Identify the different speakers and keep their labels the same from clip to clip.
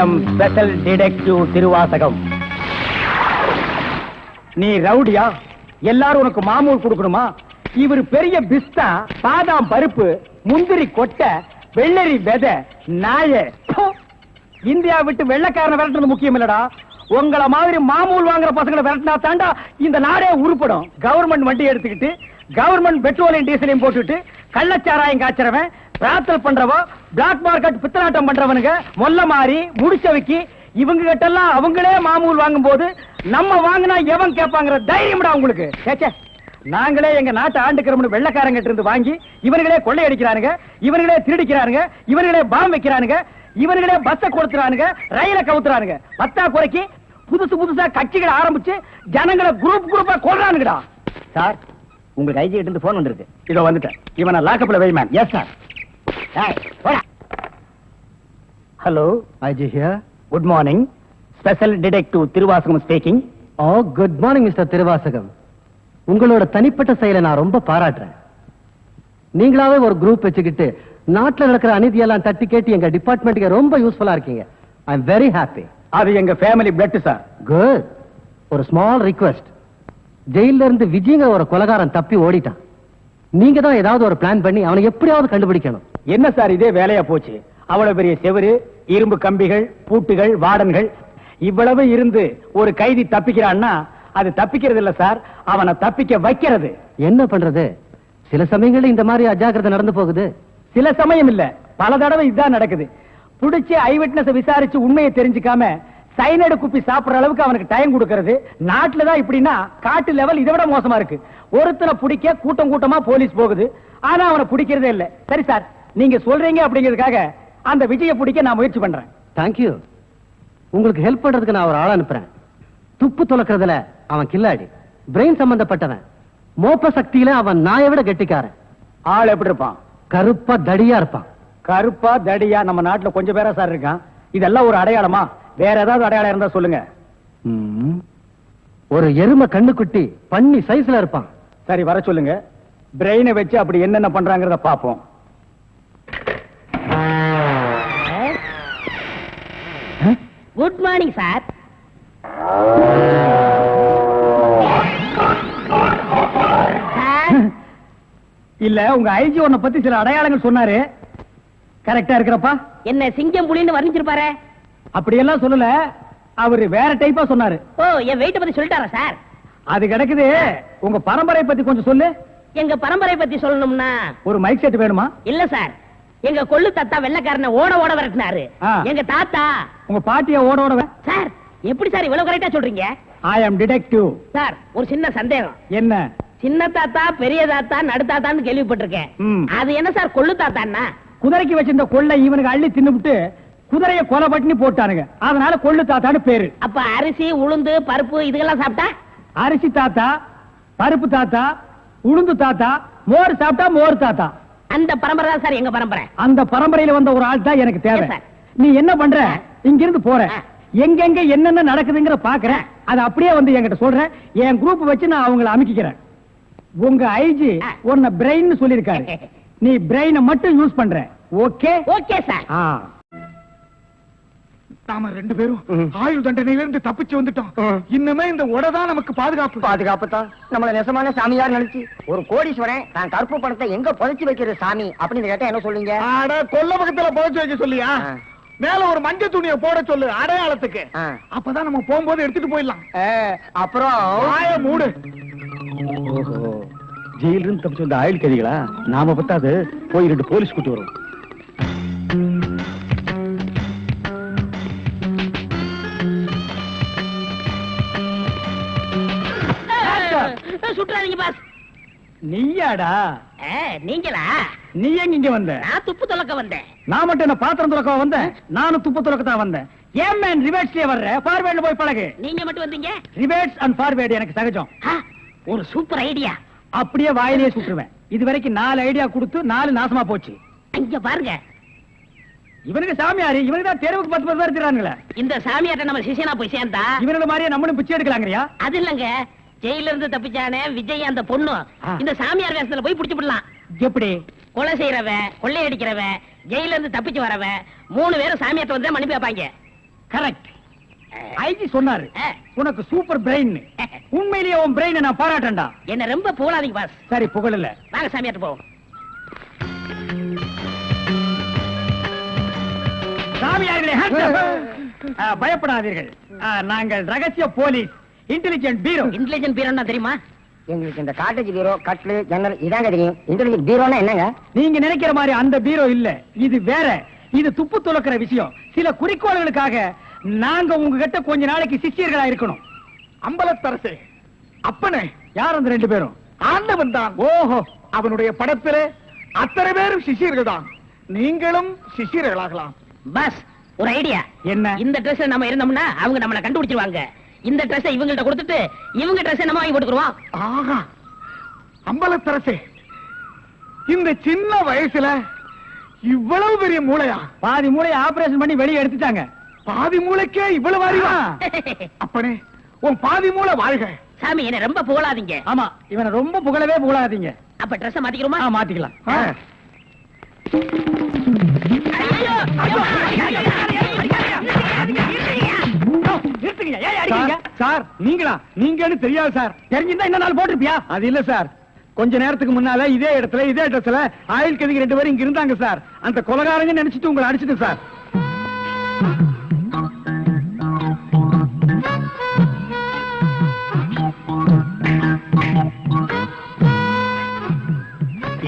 Speaker 1: am special detective Thiruvasagam. நீ ரவுடியா? எல்லாரும் உனக்கு மாமூல் கொடுக்கணுமா? இவர் பெரிய பிஸ்தா, பாதாம் பருப்பு, முந்திரி கொட்டை, வெள்ளரி விதை, நாய. இந்தியா விட்டு வெள்ளைக்காரனை விரட்டுறது முக்கியம் இல்லடா. உங்கள மாதிரி மாமூல் வாங்குற பசங்களை விரட்டினா தாண்டா இந்த நாடே உருப்படும். கவர்மெண்ட் வண்டி எடுத்துக்கிட்டு கவர்மெண்ட் பெட்ரோலையும் டீசலையும் போட்டுட்டு கள்ளச்சாராயம் காய்ச்சறவன், பிரார்த்தல் பண்றவோ, பிளாக் மார்க்கெட் பித்தலாட்டம் பண்றவனுங்க, மொல்ல மாறி முடிச்சவைக்கு இவங்க கிட்ட எல்லாம் அவங்களே மாமூல் வாங்கும் போது நம்ம வாங்கினா எவன் கேட்பாங்கிற தைரியம்டா உங்களுக்கு. கேச்சே, நாங்களே எங்க நாட்டை ஆண்டுக்கிறோம்னு வெள்ளைக்காரங்க இருந்து வாங்கி இவர்களே கொள்ளையடிக்கிறானுங்க, இவர்களே திருடிக்கிறானுங்க, இவர்களே பாம் வைக்கிறானுங்க, இவர்களே பஸ்ஸை கொடுத்துறானுங்க, ரயில கவுத்துறானுங்க. பத்தா குறைக்கு புதுசு புதுசா கட்சிகளை ஆரம்பிச்சு ஜனங்களை குரூப் குரூப்பா கொள்றானுங்கடா. சார், உங்களுக்கு ஐஜி கிட்ட இருந்து போன் வந்திருக்கு. இதோ வந்துட்டேன். இவனை லாக்கப்ல வை ma'am. Yes sir. Hello, IG here. Good morning. Special detective Thiruvasagam speaking.
Speaker 2: Oh, good morning mister Thiruvasagam. உங்களோட தனிப்பட்ட செயலை நான் ரொம்ப பாராட்டுறேன். நீங்களாவே ஒரு குரூப் வச்சுக்கிட்டு நாட்டுல நடக்கிற அநீதியெல்லாம் தட்டி கேட்டு எங்க டிபார்ட்மெண்ட்டுக்கு ரொம்ப யூஸ்ஃபுல்லா இருக்கீங்க. I am very happy.
Speaker 1: அது எங்க ஃபேமிலி பிளட் சார்.
Speaker 2: குட். ஒரு ஸ்மால் ரிக்வெஸ்ட். ஜெயில இருந்து விஜய்ங்க ஒரு கொலைகாரன் தப்பி ஓடிட்டான். நீங்க தான் ஏதாவது ஒரு பிளான் பண்ணி அவனை எப்படியாவது கண்டுபிடிக்கணும்.
Speaker 1: என்ன சார் இதே வேலையா போச்சு? அவ்வளவு பெரிய செவரு, இரும்பு கம்பிகள், பூட்டுகள், வார்டன்கள் இவ்வளவு இருந்து ஒரு கைதி தப்பிக்கிறான்னா அது தப்பிக்கிறது இல்ல சார், அவனை தப்பிக்க வைக்கிறது.
Speaker 2: என்ன பண்றது? சில சமயங்கள்ல இந்த மாதிரி அஜாக்கிரதை நடந்து போகுது.
Speaker 1: சில சமயம் இல்ல, பல தடவை இதுதான் நடக்குது. புடிச்சு ஐ விட்னஸ் விசாரிச்சு உண்மையை தெரிஞ்சுக்காம சைனடு குப்பி சாப்பிடுற அளவுக்கு அவனுக்கு டைம் கொடுக்கறது. நாட்டுல தான் இப்படின்னா காட்டு லெவல் இதை விட மோசமா இருக்கு. ஒருத்தனை பிடிக்க கூட்டம் கூட்டமா போலீஸ் போகுது, ஆனா அவனை பிடிக்கிறதே இல்ல. சரி சார், நீங்க சொல்றீங்க அப்படிங்கிறதுக்காக அந்த விஜயை பிடிக்க நான் முயற்சி பண்றேன்.
Speaker 2: தேங்க்யூ. உங்களுக்கு ஹெல்ப் பண்றதுக்கு நான் ஒரு ஆள் அனுப்புறேன். துப்பு துலக்கிறதுல அவன் கில்லாடி, பிரெயின் சம்பந்தப்பட்டவன். மோப்ப சக்தியில அவன் நாயை விட கெட்டிக்காரன்.
Speaker 1: ஆள் எப்படி இருப்பான்?
Speaker 2: கருப்பா தடியா இருப்பான்.
Speaker 1: கருப்பா தடியா நம்ம நாட்டுல கொஞ்சம் பேரா சார் இருக்கான். இதெல்லாம் ஒரு அடையாளமா? வேற ஏதாவது அடையாளம் இருந்தா சொல்லுங்க.
Speaker 2: ஒரு எருமை கண்ணுக்குட்டி பண்ணி சைஸ்ல இருப்பான்.
Speaker 1: சரி, வர சொல்லுங்க. பிரெயினை வச்சு அப்படி என்னென்ன பண்றாங்கறத பாப்போம்.
Speaker 3: Good morning sir.
Speaker 1: இல்ல, உங்க ஐஜி உன்னை பத்தி சில அடையாளங்கள் சொன்னாரு. கரெக்டா இருக்கிறப்பா?
Speaker 3: என்ன சிங்கம் புலின்னு வர்ணிச்சிருப்பாரு?
Speaker 1: அப்படியெல்லாம் சொல்லல, அவரு வேற டைப்பா சொன்னாரு.
Speaker 3: ஓ, என் வெயிட்ட பத்தி சொல்லிட்டாரா சார்?
Speaker 1: அது கிடக்குது. உங்க பரம்பரை பத்தி கொஞ்சம் சொல்லு.
Speaker 3: எங்க பரம்பரை பத்தி சொல்லணும்னா
Speaker 1: ஒரு மைக் செட் வேணுமா?
Speaker 3: இல்ல சார், எங்க கொள்ளு தாத்தா வெள்ளைக்காரனை ஓட ஓட விரட்டினாரு. எங்க தாத்தா.
Speaker 1: உங்க பாட்டிய ஓட ஓட
Speaker 3: சார், எப்படி சார் இவ்வளவு கரெக்டா சொல்றீங்க?
Speaker 1: ஐ அம் டிடெக்டிவ்.
Speaker 3: சார், ஒரு சின்ன சந்தேகம்.
Speaker 1: என்ன?
Speaker 3: சின்ன தாத்தா, பெரிய தாத்தா, நடு தாத்தான்னு கேள்விப்பட்டிருக்கேன். அது என்ன சார் கொள்ளு தாத்தான்னா?
Speaker 1: குதிரைக்கு வச்சிருந்த கொள்ளை இவனுக்கு அள்ளி தின்னுபிட்டு குதிரையை கொலை பண்ணி போட்டானுங்க. அதனால கொள்ளு தாத்தான்னு பேரு.
Speaker 3: அப்ப அரிசி, உளுந்து, பருப்பு இதெல்லாம் சாப்பிட்டா?
Speaker 1: அரிசி தாத்தா, பருப்பு தாத்தா, உளுந்து தாத்தா, மோர் சாப்பிட்டா மோர் தாத்தா.
Speaker 3: அந்த பரம்பரை தான் சார் எங்க பரம்பரை.
Speaker 1: அந்த பரம்பரையில வந்த ஒரு ஆள் தான் எனக்கு தேவை. நீ என்ன பண்ற? இங்க இருந்து போற, எங்கெங்க என்னென்ன நடக்குதுங்கிற பாக்குறேன். அது அப்படியே வந்து என்கிட்ட சொல்றேன். என் குரூப் வச்சு நான் அவங்களை அமைக்கிறேன். உங்க ஐஜி உன்னை பிரெயின் சொல்லிருக்காரு. நீ பிரெயினை மட்டும் யூஸ் பண்ற. ஓகே?
Speaker 3: Okay sir.
Speaker 4: நாம ரெண்டு பேரும் ஆயுள் தண்டனையில இருந்து தப்பிச்சு வந்துட்டோம். இன்னுமே இந்த உடதான் நமக்கு பாதுகாப்பு.
Speaker 5: பாதுகாப்பு தான். நம்மள நெசமான சாமியார் நினைச்சு ஒரு கோடீஸ்வரன் நான் கருப்பு பணத்தை எங்க புதைச்சு வைக்கிறது சாமி அப்படின்னு கேட்டா என்ன சொல்லுங்க?
Speaker 4: அட, கொல்ல பக்கத்துல புதைச்சு வைக்க சொல்லியா? மேல ஒரு மஞ்சள் துணியை போட சொல்லு அடையாளத்துக்கு. அப்பதான் நம்ம போகும்போது எடுத்துட்டு போயிடலாம்.
Speaker 5: அப்புறம்
Speaker 4: ஆய மூடு.
Speaker 1: ஜெயில இருந்து தப்பிச்சு வந்த ஆயுள் கைதிகளா? நாம பத்தாது, போய் 2 போலீஸ் கூட்டி வரும்.
Speaker 3: சுற்றாதீங்க பாஸ்.
Speaker 1: நீயாடா?
Speaker 3: நீங்களா?
Speaker 1: நீ எங்க இங்க வந்த?
Speaker 3: நான் துப்பு துலக்க வந்தேன்.
Speaker 1: நான் மட்டும் என்ன பாத்திரம் துலக்க வந்தேன்? நானும் துப்பு துலக்க தான் வந்தேன். ஏன் மேன் ரிவர்ஸ்லயே வர்ற? ஃபார்வேர்ட்ல போய் பழகு.
Speaker 3: நீங்க மட்டும் வந்தீங்க?
Speaker 1: ரிவர்ஸ் அண்ட் ஃபார்வேர்ட் எனக்கு சகஜம்.
Speaker 3: ஒரு சூப்பர் ஐடியா.
Speaker 1: அப்படியே வாயிலேயே சுட்டுருவேன். இது வரைக்கும் 4 ஐடியா கொடுத்து 4 நாசமா போச்சு.
Speaker 3: இங்க பாருங்க,
Speaker 1: இவனுக்கு சாமியாரு, இவனுக்கு தான் தெருவுக்கு 10 பேர் இருக்கிறானுங்களே.
Speaker 3: இந்த சாமியார்ட்ட நம்ம சிஷியனா போய் சேர்ந்தா
Speaker 1: இவனோட மாதிரியே நம்மளும் பிச்சை எடுக்கலாங்கறியா?
Speaker 3: அது இல்லங்க, ஜெயில இருந்து தப்பிச்சானே விஜய் அந்த பொண்ணு இந்த சாமியார் வேஷத்துல போய் புடிச்சு விடலாம்.
Speaker 1: எப்படி?
Speaker 3: கொலை செய்யறவ, கொள்ளையடிக்கிறவ, ஜெயில இருந்து தப்பிச்சு வரவ 3 பேரும் சாமியார்ட்ட வந்து மன்னிப்பு வைப்பாங்க.
Speaker 1: கரெக்ட். ஐஜி சொன்னாரு உனக்கு சூப்பர் பிரெயின். உண்மையிலேயே உன் பிரெயினை நான் பாராட்டேன்டா.
Speaker 3: என்ன ரொம்ப புகழாதீங்க பாஸ்.
Speaker 1: சரி புகழல.
Speaker 3: வாங்க சாமியார்ட்ட போவோம்.
Speaker 1: சாமியார்களே hands up. பயப்படாதீர்கள். நாங்கள் ரகசிய போலீஸ், இன்டெலிஜென்ட் பீரோ.
Speaker 3: இன்டெலிஜென்ட் பீரோன்னா தெரியுமா?
Speaker 5: எங்களுக்கு இந்த காட்டேஜ் பீரோ, கட்லு, ஜன்னல் இதாங்க தெரியும். இன்டெலிஜென்ட் பீரோனா என்னங்க?
Speaker 1: நீங்க நினைக்கிற மாதிரி அந்த பீரோ இல்ல, இது வேற. இது துப்பு துலக்கிற விஷயம். சில குறிக்கோள்களுக்காக நாங்க உங்ககிட்ட கொஞ்ச நாளைக்கு சிஷ்யர்களா இருக்கணும்.
Speaker 4: அம்பலத்தரசே, அப்பனே,
Speaker 1: யார் அந்த 2 பேரும்?
Speaker 4: ஆண்டவன் தான்.
Speaker 1: ஓஹோ,
Speaker 4: அவனுடைய படத்திலே அத்தனை பேரும் சிஷியர்கள் தான். நீங்களும் சிஷியர்களாகலாம்.
Speaker 3: பாஸ், ஒரு ஐடியா.
Speaker 1: என்ன?
Speaker 3: இந்த ட்ரெஸ் நம்ம இருந்தோம்னா அவங்க நம்மள கண்டுபிடிச்சிருவாங்க. இந்த ட்ரெஸ் இவங்கள்ட்ட கொடுத்துட்டு இவங்க ட்ரெஸ் நம்ம வாங்கி போட்டுக்குறோம்.
Speaker 4: ஆகா, அம்பலத்தரசே, இந்த சின்ன வயசுல இவ்வளவு பெரிய மூளையா?
Speaker 1: பாதி மூளையை ஆபரேஷன் பண்ணி வெளியே எடுத்துட்டாங்க.
Speaker 4: பாதி மூளைக்கே இவ்வளவு அறிவா? அப்பனே, உன் பாதி மூளை வாழ்க.
Speaker 3: சாமி, என்ன ரொம்ப புகழாதீங்க.
Speaker 1: ஆமா, இவனை ரொம்ப புகழவே புகழாதீங்க.
Speaker 3: அப்ப ட்ரெஸ் மாத்திக்கிறோமா?
Speaker 1: மாத்திக்கலாம்.
Speaker 3: ஐயோ, ஐயோ, ஐயோ,
Speaker 1: சார், நீங்களா? நீங்கன்னு தெரியாது சார். தெரிஞ்சிருந்தா இந்த நாள் போட்டிருப்பியா? அது இல்ல சார், கொஞ்ச நேரத்துக்கு முன்னால இதே இடத்துல இதே ட்ரெஸ்ல ஆயில் கதிக்கு 2 பேரும் இங்க இருந்தாங்க சார். அந்த கொலகாரங்க நினைச்சிட்டு உங்களை அடிச்சிட்டு சார்.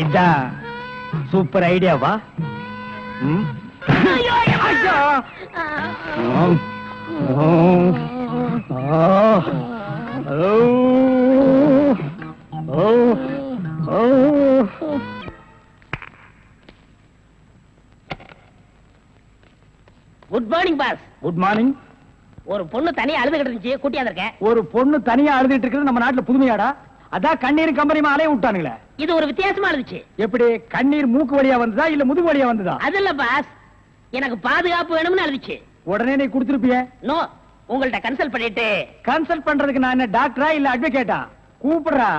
Speaker 1: இதான் சூப்பர் ஐடியாவா?
Speaker 3: ஐயோ, ஐயோ. Good morning boss.
Speaker 1: Good morning.
Speaker 3: ஒரு பொண்ணு தனியா அழுதுகிட்டு இருந்துச்சு, கூட்டியா இருக்கேன்.
Speaker 1: ஒரு பொண்ணு தனியா அழுதுட்டு இருக்கிறது நம்ம நாட்டுல புதுமையாடா? அதான் கண்ணீர் கம்பெனி அலைய விட்டானுங்களே.
Speaker 3: இது ஒரு வித்தியாசமா இருந்துச்சு.
Speaker 1: எப்படி? கண்ணீர் மூக்கு வழியா வந்ததா இல்ல முதுகு வழியா வந்ததா?
Speaker 3: அது இல்ல பாஸ், எனக்கு பாதுகாப்பு வேணும்னு அழுதுச்சு.
Speaker 1: உடனே நீ கொடுத்துருப்பிய?
Speaker 3: நோ, உங்கள்ட்ட கன்சல்ட் பண்ணிட்டு.
Speaker 1: கன்சல்ட் பண்றதுக்கு நான் என்ன டாக்டரா இல்ல அட்வொகேட்டா? கூப்பிடுறா.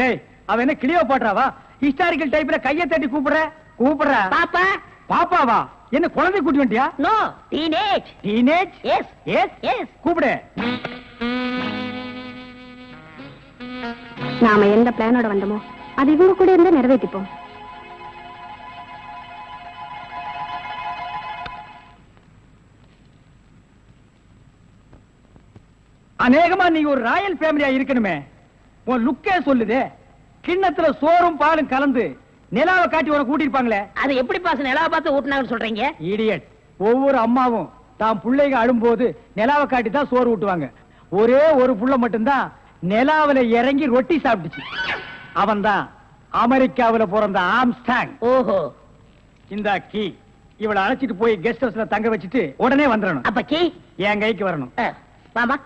Speaker 1: ஏய், அவ என்ன கிளியோ பாட்றாவா? ஹிஸ்டாரிக்கல் டைப்ல கையை தட்டி கூப்பிடுறா.
Speaker 3: பாப்பா.
Speaker 1: பாப்பாவா? என்ன குழந்தை கூட்டி வந்துட்டியா?
Speaker 3: No, teenage.
Speaker 1: Teenage?
Speaker 3: Yes
Speaker 1: yes
Speaker 3: yes.
Speaker 1: கூப்பிடு.
Speaker 6: நாம எந்த பிளானோட வந்தோமோ அது இவங்க கூட இருந்து நிறைவேற்றிப்போம்.
Speaker 1: அநேகமா நீங்க ஒரு ராயல் ஃபேமிலியா இருக்கணுமே. உன் லுக்கே சொல்லுதே. கிண்ணத்துல சோறும் பாலும் கலந்து நிலாவை காட்டி உன கூட்டிருப்பாங்களே.
Speaker 3: அது எப்படி பாஸ் நிலாவை பார்த்து ஊட்டினாங்கன்னு சொல்றீங்க?
Speaker 1: இடியட். ஒவ்வொரு அம்மாவும் தான் பிள்ளைங்க அழும்போது நிலாவை காட்டி தான் சோறு ஊட்டுவாங்க. ஒரே ஒரு புள்ள மட்டும்தான் நிலாவில இறங்கி ரொட்டி சாப்பிட்டுச்சு. அவன் தான் அமெரிக்காவில பிறந்த ஆம்ஸ்டாங்.
Speaker 3: ஓஹோ.
Speaker 1: இந்த கீ இவளை அழைச்சிட்டு போய் கெஸ்ட் ஹவுஸ்ல தங்க வச்சுட்டு உடனே வந்துடணும்.
Speaker 3: அப்ப கீ
Speaker 1: என் கைக்கு வரணும்.
Speaker 3: மாமா.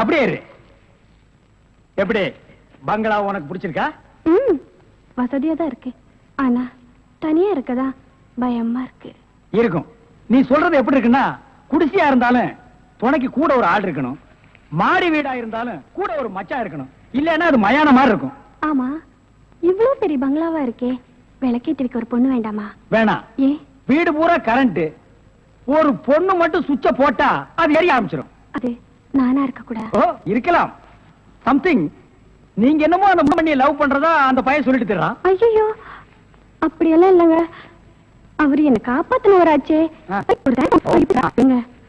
Speaker 1: அப்படியே இரு. எப்படி பங்களா உனக்கு பிடிச்சிருக்கா?
Speaker 6: வசதியா தான் இருக்கு, ஆனா தனியா இருக்கதா பயமா இருக்கு.
Speaker 1: இருக்கும். நீ சொல்றது எப்படி இருக்குன்னா, குடிசையா இருந்தாலும் துணைக்கு கூட ஒரு ஆள் இருக்கணும், மாடி வீடா இருந்தாலும் கூட ஒரு மச்சான் இருக்கணும். இல்லன்னா அது மயான மாதிரி இருக்கும்.
Speaker 6: ஆமா, இவ்வளவு பெரிய பங்களாவா இருக்கே, விளக்கேத்தி வைக்க ஒரு பொண்ணு வேண்டாமா?
Speaker 1: வேணாம்.
Speaker 6: ஏ?
Speaker 1: வீடு பூரா கரண்ட், ஒரு பொண்ணு மட்டும் சுவிட்ச போட்டா அது எரிய ஆரம்பிச்சிடும்.
Speaker 6: அது நானா இருக்க கூடாது?
Speaker 1: ஓ, இருக்கலாம். சம்திங். நீங்க என்னமோ அந்த பொண்ணை லவ் பண்றதா அந்த பையன் சொல்லிட்டு தர்றான்.
Speaker 6: ஐயோ, அப்படியெல்லாம் இல்லங்க. அவரு என்ன காப்பாத்தினவராச்சே.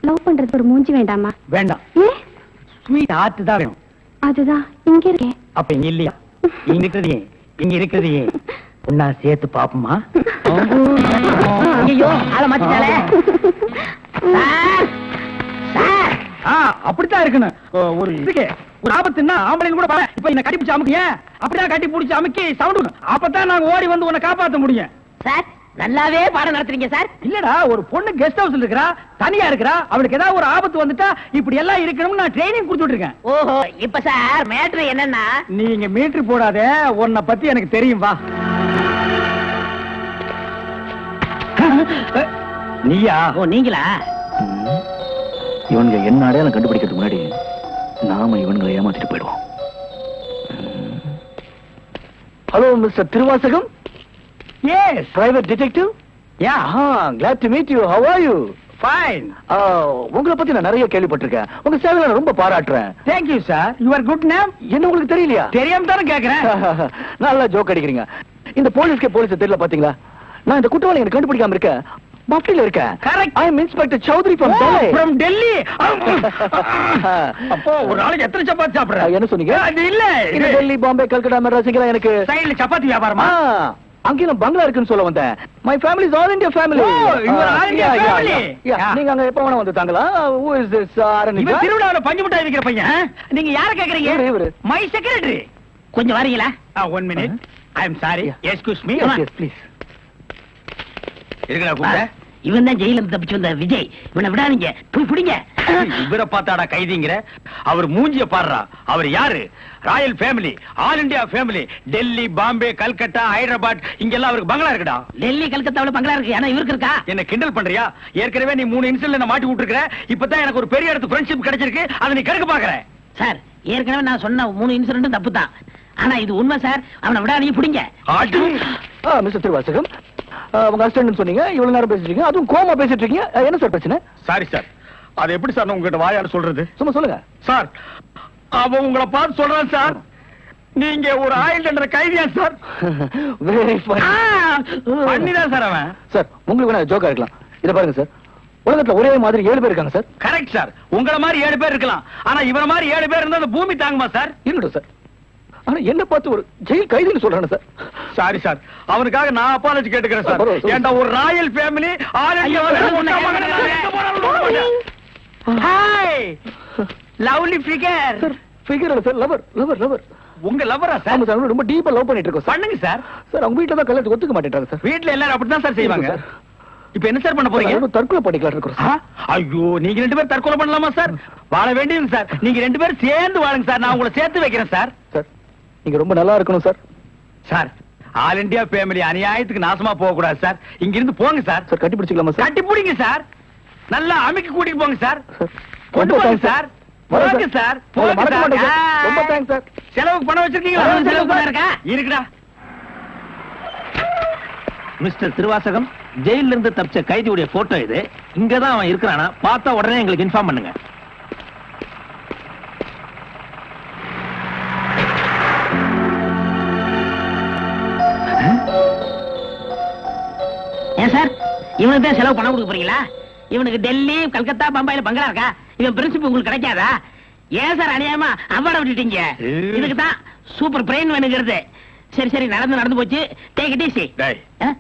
Speaker 6: லவ் பண்றது ஒரு மூஞ்சி வேண்டாமா?
Speaker 1: வேண்டாம்.
Speaker 6: ஏ?
Speaker 1: ஸ்வீட் ஹார்ட் தான் வேணும்.
Speaker 6: அதுதான் இங்க இருக்கேன்.
Speaker 1: அப்ப இங்க இல்லையா? இங்க இருக்கிறது ஒன்னா சேர்த்து பாப்போமா?
Speaker 3: ஐயோ, ஆள மாத்திட்டாளே. சார்,
Speaker 1: அப்படித்தான் இருக்கணும். ஒரு இதுக்கு ஒரு ஆபத்துன்னா ஆம்பளைங்க கூட பாரு. இப்ப என்ன கட்டி பிடிச்சு அமுக்கிய, அப்படிதான் கட்டி பிடிச்சு அமுக்கி சவுண்ட். அப்பதான் நாங்க ஓடி வந்து உன்னை காப்பாத்த முடியும்.
Speaker 3: சார், நல்லாவே பாடம் நடத்துறீங்க சார்.
Speaker 1: இல்லடா, ஒரு பொண்ணு கெஸ்ட் ஹவுஸ்ல இருக்கறா, தனியா இருக்கறா, அவளுக்கு ஏதாவது ஒரு ஆபத்து வந்துட்டா இப்படி எல்லாம் இருக்கணும்னு நான் ட்ரைனிங் கொடுத்துட்டு இருக்கேன்.
Speaker 3: ஓஹோ, இப்ப சார் மேட்ரு என்னன்னா,
Speaker 1: நீங்க மீட்டர் போடாதே, உன்னை பத்தி எனக்கு தெரியும். வா. நீயா?
Speaker 3: ஓ, நீங்களா?
Speaker 7: இவனுங்க என்ன அடையாளம் கண்டுபிடிக்கிறதுக்கு முன்னாடி நாம இவனுங்களை ஏமாத்திட்டு போயிடுவோம்.
Speaker 2: Hello mister Thiruvasagam.
Speaker 1: Yes
Speaker 2: private detective.
Speaker 1: Yeah
Speaker 2: glad to meet you. How are you?
Speaker 1: Fine.
Speaker 2: உங்களை பத்தி நான் நிறைய கேள்விப்பட்டிருக்கேன். உங்க சேவையை நான் ரொம்ப பாராட்டுறேன்.
Speaker 1: Thank you sir. Your good name
Speaker 2: என்ன உங்களுக்கு தெரியலையா?
Speaker 1: தெரியாம தானே கேக்குறேன்.
Speaker 2: நல்லா ஜோக் அடிக்கிறீங்க. இந்த போலீஸ்க்கு போலீஸ் தெரியல பாத்தீங்களா? நான் இந்த குற்றவாளி எனக்கு கண்டுபிடிக்காம இருக்கேன். மஃப்டில இருக்கேன்.
Speaker 1: Correct.
Speaker 2: I am inspector Chaudhary from Delhi.
Speaker 1: From Delhi. அப்போ ஒரு நாளைக்கு எத்தனை சப்பாத்தி சாப்பிடுற?
Speaker 2: என்ன சொன்னீங்க?
Speaker 1: அது இல்ல
Speaker 2: இது டெல்லி, பாம்பே, கல்கட்டா, மெட்ராஸ் இங்கெல்லாம் எனக்கு
Speaker 1: சைடுல சப்பாத்தி வியாபாரமா?
Speaker 2: அங்கேயும் பங்களா இருக்குன்னு சொல்ல வந்தேன். My family is all India family.
Speaker 1: Oh, you are all India family.
Speaker 2: நீங்க அங்க எப்ப வேணா வந்து தாங்களா? who is this Arani?
Speaker 1: இவன் திருவிழாவுல பஞ்சு மிட்டாய் விக்கிற பையன். நீங்க யார கேக்குறீங்க?
Speaker 2: இவரு.
Speaker 1: My secretary.
Speaker 3: கொஞ்சம் வரீங்களா?
Speaker 1: 1 minute. I am sorry. Excuse me.
Speaker 2: Yes, yes, please.
Speaker 1: இருக்கடா கூப்பிட்ட.
Speaker 3: இவன் தான் ஜெயில இருந்து தப்பிச்சு வந்த விஜய். இவனை விடாதீங்க, போய் பிடிங்க.
Speaker 1: இவரை பார்த்தாடா கைதிங்கிற? அவர் மூஞ்சிய பாடுறா. அவர் யாரு? Royal family, all India family. Delhi, Bombay, Calcutta, Hyderabad இங்கெல்லாம் அவருக்கு பங்களா இருக்குடா.
Speaker 3: டெல்லி கல்கத்தாவுல பங்களா இருக்கு, ஆனா இவருக்கு இருக்கா?
Speaker 1: என்ன கிண்டல் பண்றியா? ஏற்கனவே நீ 3 இன்சிடென்ட்ல மாட்டி விட்டுருக்க. இப்பதான் எனக்கு ஒரு பெரிய இடத்து ஃப்ரெண்ட்ஷிப் கிடைச்சிருக்கு. அதை நீ கெடுக்க பாக்குற.
Speaker 3: சார், ஏற்கனவே நான் சொன்ன 3 இன்சிடென்ட் தப்பு தான். ஆனா இது உண்மை சார். அவனை விடாதீங்க, பிடிங்க.
Speaker 2: மிஸ்டர் திருவாசகம், உங்க அசிஸ்டன்ட் சொன்னீங்க. இவ்வளவு நேரம் பேசிட்டு இருக்கீங்க, அதுவும் கோமா பேசிட்டு இருக்கீங்க. என்ன சார் பிரச்சனை?
Speaker 1: Sorry sir. அது எப்படி சார் உங்ககிட்ட வாயால சொல்றது?
Speaker 2: சும்மா சொல்லுங்க
Speaker 1: சார், அவன் உங்களை பார்த்து சொல்றான் சார். நீங்க ஒரு ஆயில் என்ற கைதியா சார்?
Speaker 2: Very fine.
Speaker 1: பண்ணிதான் சார் அவன்.
Speaker 2: சார், உங்களுக்கு வேணா ஜோக்கா இருக்கலாம். இத பாருங்க சார், உலகத்துல ஒரே மாதிரி 7 பேர் இருக்காங்க சார்.
Speaker 1: Correct sir. உங்கள மாதிரி 7 பேர் இருக்கலாம். ஆனா இவர மாதிரி 7 பேர் இருந்தா அந்த பூமி தாங்குமா சார்?
Speaker 2: இருக்கட்டும் சார். ஆனா என்ன பார்த்து ஒரு ஜெயில் கைதின்னு சொல்றானே சார்.
Speaker 1: Sorry sir. அவனுக்காக நான் அப்பாலஜி கேட்டுக்கிறேன் சார்.
Speaker 2: பரவாயில்ல.
Speaker 1: ஏண்டா ஒரு Royal family, all India hi lovely figure.
Speaker 2: Sir, figure இல்ல சார், லவர் லவர் லவர்.
Speaker 1: உங்க லவரா
Speaker 2: ஆமா
Speaker 1: சார்?
Speaker 2: சார், ரொம்ப டீப்பா லவ் பண்ணிட்டு இருக்கோம் சார்.
Speaker 1: பண்ணுங்க சார்.
Speaker 2: சார், அவங்க வீட்ல தான் கல்யாணத்துக்கு ஒத்துக்க மாட்டேன்றாங்க சார்.
Speaker 1: வீட்ல எல்லாரும் அப்படிதான் சார் செய்வாங்க.
Speaker 2: சார்.
Speaker 1: இப்போ என்ன சார் பண்ண போறீங்க?
Speaker 2: நாங்க தற்கொலை பண்ணிக்கலாம் இருக்கோம்
Speaker 1: ஆ?
Speaker 2: சார்.
Speaker 1: ஐயோ, நீங்க 2 பேரும் தற்கொலை பண்ணலாமா சார்? வாழ வேண்டியது சார். நீங்க 2 பேரும் சேர்ந்து வாழுங்க சார். நான் உங்களை சேர்த்து வைக்கிறேன் சார்.
Speaker 2: சார், நீங்க ரொம்ப நல்லா இருக்கணும் sir.
Speaker 1: Sir, all India family அநியாயத்துக்கு நாசமா போக கூடாது சார். இங்க இருந்து போங்க சார்.
Speaker 2: சார், கட்டி பிடிச்சிக்கலாமா சார்?
Speaker 1: கட்டி பிடிங்க சார். நல்லா அமுக்கி கூட்டிட்டு போங்க சார்.
Speaker 2: சார்,
Speaker 1: கொண்டு
Speaker 2: ரொம்ப
Speaker 1: போங்க
Speaker 2: thanks
Speaker 1: சார்.
Speaker 2: வரேன்
Speaker 1: போங்க சார்.
Speaker 2: உங்களை
Speaker 1: போங்க
Speaker 2: மறக்க
Speaker 1: சார்.
Speaker 2: மாட்டேன் சார். ரொம்ப
Speaker 1: ஆ.
Speaker 2: Thanks sir.
Speaker 1: செலவுக்கு பணம் வச்சிருக்கீங்களா?
Speaker 3: செலவுக்கு பணம் இருக்கா?
Speaker 1: இருக்குடா.
Speaker 7: மிஸ்டர் திருவாசகம், ஜெயில இருந்து தப்பிச்ச கைதியுடைய போட்டோ இது. இங்கதான் அவன் இருக்கிறானா? பார்த்தா உடனே எங்களுக்கு இன்ஃபார்ம் பண்ணுங்க.
Speaker 3: ஏன் சார், இவனுக்கு தான் செலவு பணம் கொடுக்க போறீங்களா? இவனுக்கு டெல்லி, கல்கத்தா, பம்பாயில பங்களா இருக்கா? இவன் பிரின்சிபல் உங்களுக்கு கிடைக்காதா? ஏன் சார் அநியாயமா அவார்ட விட்டுட்டீங்க? இதுக்கு தான் சூப்பர் பிரெயின் வேணுங்கிறது. சரி சரி, நடந்து போச்சு. Take it easy.
Speaker 1: டேய்,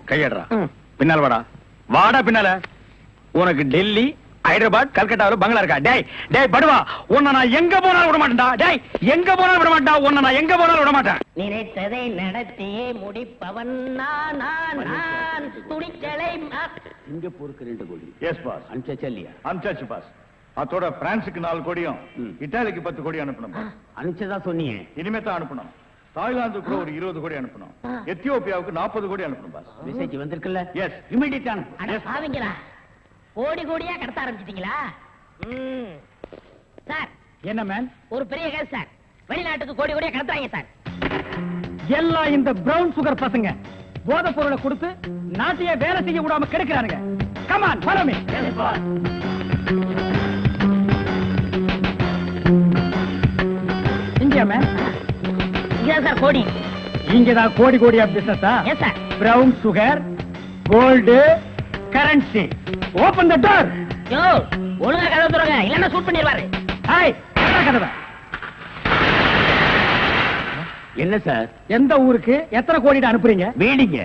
Speaker 1: கையடுறா. பின்னால வாடா. வாடா பின்னால. உனக்கு டெல்லி, ஹைதராபாத், கல்கட்டாவுல பங்களா இருக்கா? டேய் டேய் படுவா, உன்னை நான் எங்க போனாலும் விட மாட்டேன்டா. டேய், எங்க போனாலும் விட மாட்டேன். உன்னை நான் எங்க போனாலும் விட மாட்டேன்.
Speaker 3: நினைத்ததை நடத்தியே முடிப்பவன் நான் துணிச்சலை
Speaker 7: சிங்கப்பூருக்கு 2 கோடி.
Speaker 4: S boss.
Speaker 7: அனுப்பிச்சா இல்லையா?
Speaker 4: அனுப்பிச்சாச்சு பாஸ். அதோட பிரான்ஸுக்கு 4 கோடியும் இத்தாலிக்கு 10 கோடி அனுப்பணும் boss.
Speaker 7: அனுப்பிச்சதா சொன்னீங்க.
Speaker 4: இனிமே தான் அனுப்பணும். தாய்லாந்துக்கு கூட ஒரு 20 கோடி அனுப்பணும். எத்தியோப்பியாவுக்கு 40 கோடி அனுப்பணும் பாஸ்.
Speaker 7: மெசேஜ் வந்திருக்குல்ல?
Speaker 4: எஸ்.
Speaker 7: இமிடியேட்டா
Speaker 3: அட பாவிங்களா, கோடி கோடியா கடத்த ஆரம்பிச்சிட்டீங்களா? சார்,
Speaker 1: என்ன மேன்?
Speaker 3: ஒரு பெரிய கேஸ் சார். வெளிநாட்டுக்கு கோடி கோடியா கடத்துறாங்க சார்.
Speaker 1: எல்லாம் இந்த பிரவுன் சுகர் பசங்க போதைப் பொருளை கொடுத்து நாட்டையே வேலை செய்ய விடாம கெடுக்கிறானுங்க. Come on, follow me. India man.
Speaker 3: இங்கதான் சார் கோடி.
Speaker 1: இங்கதான் கோடி கோடியா பிசினஸா?
Speaker 3: Yes sir.
Speaker 1: Brown sugar, gold, currency. Open the door.
Speaker 3: Yo, ஒழுங்கா கதவை திறங்க, இல்லன்னா ஷூட் பண்ணிடுவாரு.
Speaker 1: ஹாய், கதவை.
Speaker 7: என்ன சார்?
Speaker 1: எந்த ஊருக்கு எத்தனை கோடி அனுப்புறீங்க?
Speaker 7: வீடிங்க.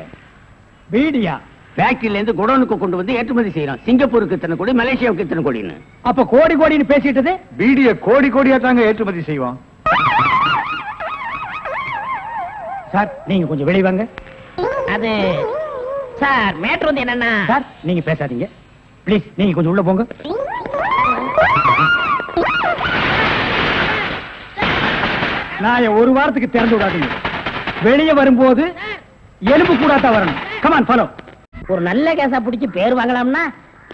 Speaker 1: வீடியா?
Speaker 7: ஃபேக்டரியில இருந்து குடோனுக்கு கொண்டு வந்து ஏற்றுமதி செய்யறோம். சிங்கப்பூருக்கு இத்தனை கோடி, மலேசியாவுக்கு இத்தனை கோடின்னு.
Speaker 1: அப்ப கோடி கோடின்னு பேசிட்டது?
Speaker 4: பீடிய கோடி கோடியா தாங்க ஏற்றுமதி செய்வோம்.
Speaker 1: சார், நீங்க கொஞ்சம் வெளிய வாங்க.
Speaker 3: அது சார், மேட்ரு வந்து என்னன்னா
Speaker 1: சார், நீங்க பேசாதீங்க ப்ளீஸ். நீங்க கொஞ்சம் உள்ள போங்க. நான் ஒரு வாரத்துக்கு திறந்து விடாதீங்க. வெளியே வரும்போது எலும்பு கூடாதான் வரணும். Come on, follow.
Speaker 3: ஒரு நல்ல கேஸா பிடிச்சு பேர் வாங்கலாம்னா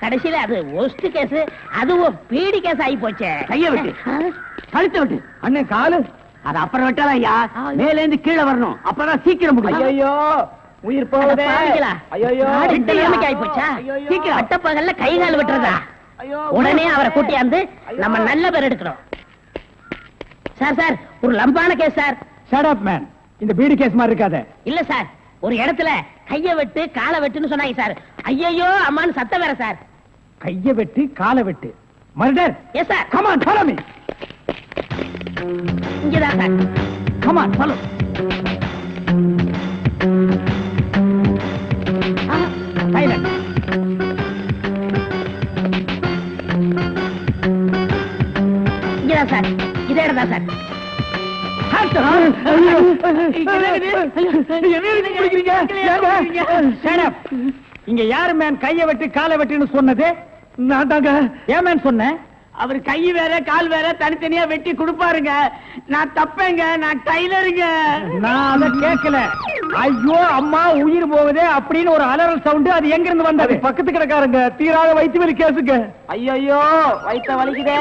Speaker 3: கடைசியில அது ஒஸ்ட் கேஸ், அதுவும் பீடி கேஸ் ஆகி போச்சே.
Speaker 7: கைய விட்டு, கழுத்தை விட்டு.
Speaker 1: அண்ணே காலு.
Speaker 3: அது அப்புறம் வெட்டாத ஐயா, மேல இருந்து கீழே வரணும், அப்பதான் சீக்கிரம் முடியும்.
Speaker 1: ஐயோ உயிர் போகுதே. ஐயோ
Speaker 3: சீக்கிரம் அட்டப்பகல்ல கை கால் வெட்டுறதா? உடனே அவரை கூட்டியாந்து நம்ம நல்ல பேர் எடுக்கணும். சார் சார், ஒரு லம்பான case sir.
Speaker 1: Shut up man, இந்த பீடி கேஸ் மாதிரி இருக்காத.
Speaker 3: இல்ல சார், ஒரு இடத்துல கைய வெட்டு காலை வெட்டுன்னு சொன்னாங்க சார். ஐயோ அம்மான்னு சத்தம் வேற சார்.
Speaker 1: கைய வெட்டு காலை வெட்டு, murder.
Speaker 3: Yes sir.
Speaker 1: Come on follow me.
Speaker 3: இங்கதான் sir.
Speaker 1: Come on follow. Silent.
Speaker 3: இங்கதான் சார், இதே இடம் தான் சார்.
Speaker 1: இங்க யாரு மேன் கைய வெட்டு காலை வெட்டுன்னு சொன்னது? நான் தாங்க. ஏன் மேன் சொன்னேன்?
Speaker 3: அவர் கை வேற கால் வேற தனித்தனியா வெட்டி கொடுப்பாருங்க. நான் தப்பேங்க, நான் டைலருங்க.
Speaker 1: நான் அத கேட்கல. ஐயோ அம்மா உயிர் போகுதே அப்படின்னு ஒரு அலறல் சவுண்ட். அது எங்க இருந்து வந்தது? பக்கத்து கிடக்காருங்க, தீராத வயிற்று வலி கேசுங்க.
Speaker 5: ஐயோ வயித்த வலிக்குதே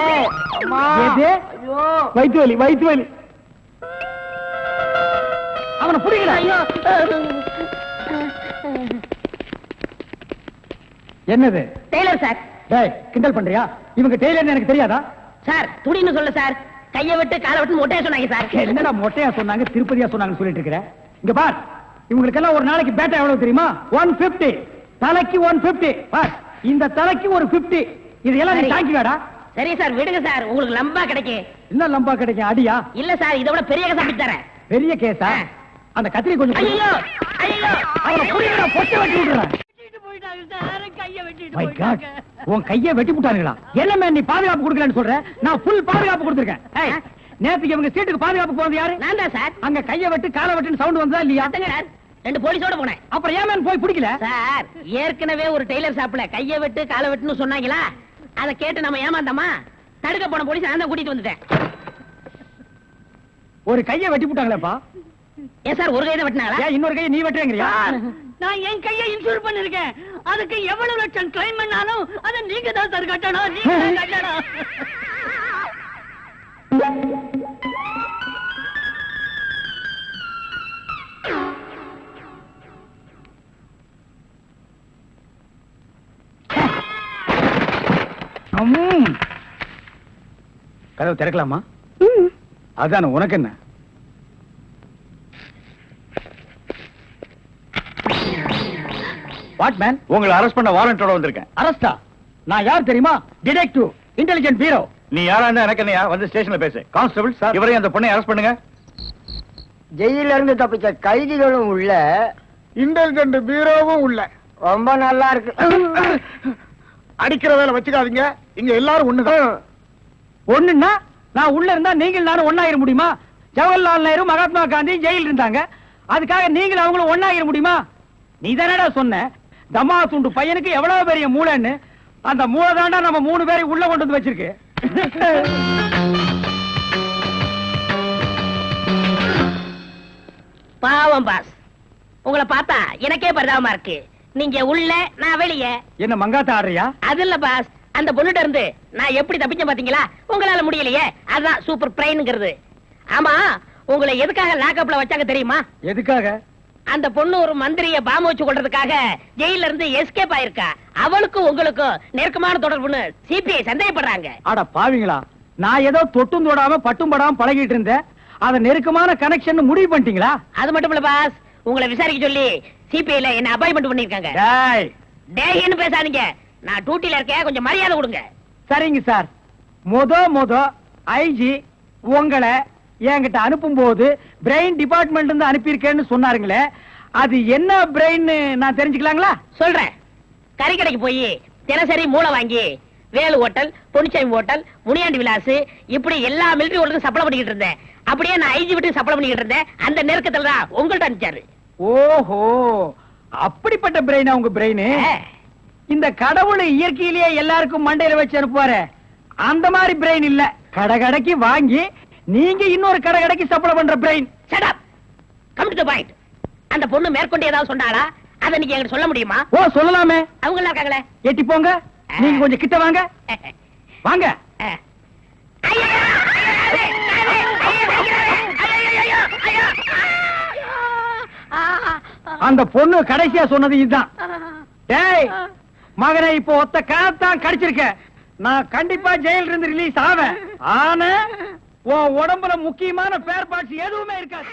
Speaker 5: அம்மா.
Speaker 1: எது?
Speaker 5: ஐயோ
Speaker 1: வயிற்று வலி, வயிற்று வலி. அவனை புடிக்கல.
Speaker 3: ஐயோ
Speaker 1: என்னது?
Speaker 3: Tailor sir.
Speaker 1: டேய், கிண்டல் பண்றியா? இவங்க டெய்லர்னு எனக்கு தெரியாதா?
Speaker 3: சார் துணின்னு சொல்ல சார். கைய வெட்டு காலை வெட்டு மொட்டையா சொன்னாங்க சார்.
Speaker 1: என்னடா மொட்டையா சொன்னாங்க திருப்பதியா சொன்னாங்கன்னு சொல்லிட்டு இருக்கிற? இங்க பார், இவங்களுக்கெல்லாம் ஒரு நாளைக்கு பேட்டா எவ்வளவு தெரியுமா? 150. தலைக்கு 150. பார், இந்த தலைக்கு ஒரு 50. இதெல்லாம் நீ
Speaker 3: சரி.
Speaker 1: தாங்கிவாடா.
Speaker 3: சரி சார், விடுங்க சார், உங்களுக்கு லம்பா கிடைக்கும்.
Speaker 1: என்ன லம்பா கிடைக்கும்? அடியா?
Speaker 3: இல்ல சார், இதை விட பெரிய கதை தரேன்.
Speaker 1: பெரிய கேஸா? அந்த கத்திரி கொஞ்சம் கொடு.
Speaker 3: ஐயோ ஐயோ,
Speaker 1: அவனை புடிங்கடா, பொட்டை வெட்டி விடுறேன். My God, உன் கையை வெட்டி விட்டானுங்களா? என்ன மேன் நீ பாதுகாப்பு கொடுக்கலன்னு சொல்ற? நான் ஃபுல் பாதுகாப்பு கொடுத்திருக்கேன். ஏய், நேத்துக்கு இவங்க சீட்டுக்கு பாதுகாப்பு போனது யாரு?
Speaker 3: நான் தான் சார்.
Speaker 1: அங்க கையை வெட்டு காலை வெட்டுன்னு சவுண்ட் வந்ததா இல்லையா?
Speaker 3: அத்தங்க சார், 2 போலீஸோட போனேன்.
Speaker 1: அப்புறம் ஏன் மேன் போய் பிடிக்கல?
Speaker 3: சார், ஏற்கனவே ஒரு டெய்லர் ஷாப்ல கைய வெட்டு காலை வெட்டுன்னு சொன்னாங்களா? அதை கேட்டு நம்ம ஏமாந்தோமா? தடுக்க போன போலீஸ் நான் தான் கூட்டிட்டு வந்துட்டேன்.
Speaker 1: ஒரு கையை வெட்டி விட்டாங்களேப்பா.
Speaker 3: ஏன் சார் ஒரு கையை வெட்டினாங்களா?
Speaker 1: ஏன் இன்னொரு கையை நீ வெட்டுறேங்கறியா?
Speaker 3: நான் என் கையை இன்சூர் பண்ணிருக்கேன். அதுக்கு எவ்வளவு லட்சம் கிளைம் பண்ணாலும் அதை நீங்க தான் சார் கட்டணும். நீங்க தான் கட்டணும்.
Speaker 1: கதவு திறக்கலாமா? அதான, உனக்கு என்ன? What man?
Speaker 4: உங்களை அரெஸ்ட் பண்ண வாரண்டோட வந்திருக்கேன்.
Speaker 1: அரஸ்டா? நான் யார் தெரியுமா? Detective, intelligent bureau.
Speaker 4: நீ யாரா இருந்தா எனக்கு என்னையா? வந்து ஸ்டேஷன்ல பேசு. கான்ஸ்டபிள் சார், இவரையும் அந்த பொண்ணை அரெஸ்ட் பண்ணுங்க.
Speaker 5: ஜெயில இருந்து தப்பிச்ச கைதிகளும் உள்ள,
Speaker 4: இன்டெலிஜென்ட் பீரோவும் உள்ள.
Speaker 5: ரொம்ப நல்லா இருக்கு.
Speaker 4: அடிக்கிற வேலை வச்சுக்காதீங்க, இங்க எல்லாரும் ஒண்ணுதான்.
Speaker 1: ஒண்ணுன்னா நான் உள்ள இருந்தா நீங்கள் நானும் ஒண்ணாயிர முடியுமா? ஜவஹர்லால் நேரு மகாத்மா காந்தி ஜெயில இருந்தாங்க, அதுக்காக நீங்கள் அவங்களும் ஒண்ணாயிர முடியுமா? நீ தானடா சொன்ன தமா துண்டு பையனுக்கு எவ்வளவு பெரிய மூளைன்னு. அந்த மூளை தாண்டா நம்ம 3 பேரை உள்ள கொண்டு வந்து வச்சிருக்கு.
Speaker 3: பாவம் பாஸ், உங்களை பார்த்தா எனக்கே பரிதாபமா இருக்கு. நீங்க உள்ள, நான் வெளியே.
Speaker 1: என்ன மங்காத்த ஆடுறியா?
Speaker 3: அது இல்ல பாஸ், அந்த பொண்ணுட்ட இருந்து நான் எப்படி தப்பிச்சேன் பாத்தீங்களா? உங்களால முடியலையே, அதான் சூப்பர் பிரைன்ங்கிறது. ஆமா, உங்களை எதுக்காக லாக்அப்ல வச்சாங்க தெரியுமா?
Speaker 1: எதுக்காக?
Speaker 3: அந்த பொண்ணு ஒரு மந்திரிய பாம்பு வச்சு கொள்றதுக்காக ஜெயில இருந்து எஸ்கேப் ஆயிருக்கா. அவளுக்கும் உங்களுக்கும் நெருக்கமான தொடர்புன்னு சிபிஐ சந்தேகப்படுறாங்க.
Speaker 1: அட பாவிங்களா, நான் ஏதோ தொட்டும் தொடாம பட்டும் படாம பழகிட்டு இருந்தேன். அத நெருக்கமான கனெக்ஷன் முடிவு பண்ணிட்டீங்களா?
Speaker 3: அது மட்டும் இல்ல பாஸ், உங்களை விசாரிக்க சொல்லி சிபிஐல என்ன அப்பாயின்மெண்ட் பண்ணிருக்காங்க.
Speaker 1: டேய்,
Speaker 3: டேய்னு பேசாதீங்க, நான் டியூட்டில இருக்கேன், கொஞ்சம் மரியாதை கொடுங்க.
Speaker 1: சரிங்க சார். மொத ஐஜி உங்களை என்கிட்ட அனுப்பும் போது பிரெயின் டிபார்ட்மெண்ட் இருந்து அனுப்பியிருக்கேன்னு சொன்னாருங்களே, அது என்ன பிரெயின் நான் தெரிஞ்சுக்கலாங்களா?
Speaker 3: சொல்றேன். கறி கடைக்கு போய் தினசரி மூளை வாங்கி வேலு ஹோட்டல், பொன்னிச்சாமி ஹோட்டல், முனியாண்டி விலாஸ் இப்படி எல்லா மிலிட்டரி ஹோட்டலுக்கும் சப்ளை பண்ணிக்கிட்டு இருந்தேன். அப்படியே நான் ஐஜி விட்டு சப்ளை பண்ணிக்கிட்டு இருந்தேன். அந்த நெருக்கத்துல தான் உங்கள்ட்ட அனுப்பிச்சாரு.
Speaker 1: ஓஹோ, அப்படிப்பட்ட பிரெயினா உங்க பிரெயின்? இந்த கடவுள் இயற்கையிலேயே எல்லாருக்கும் மண்டையில வச்சு அனுப்புவாரு, அந்த மாதிரி பிரெயின் இல்ல. கடைக்கு வாங்கி நீங்க இன்னொரு கடைக்கு சப்ளை பண்ற brain.
Speaker 3: Shut up. Come to the point. அந்த பொண்ணு மேற்கொண்டு ஏதாவது சொன்னாளா? அத நீங்க என்கிட்ட சொல்ல முடியுமா?
Speaker 1: ஓ, சொல்லலாமே.
Speaker 3: அவங்க எல்லாம் இருக்காங்களே.
Speaker 1: எட்டி போங்க, நீங்க கொஞ்சம் கிட்ட வாங்க. வாங்க. அந்த பொண்ணு கடைசியா சொன்னது இதுதான். டேய் மகனை இப்போ ஒத்த காத்தான் கடிச்சிருக்க. நான் கண்டிப்பா ஜெயில இருந்து ரிலீஸ் ஆவேன். ஆனா உன் உடம்புல முக்கியமான பேர் பார்ட்ஸ் எதுவுமே இருக்காது.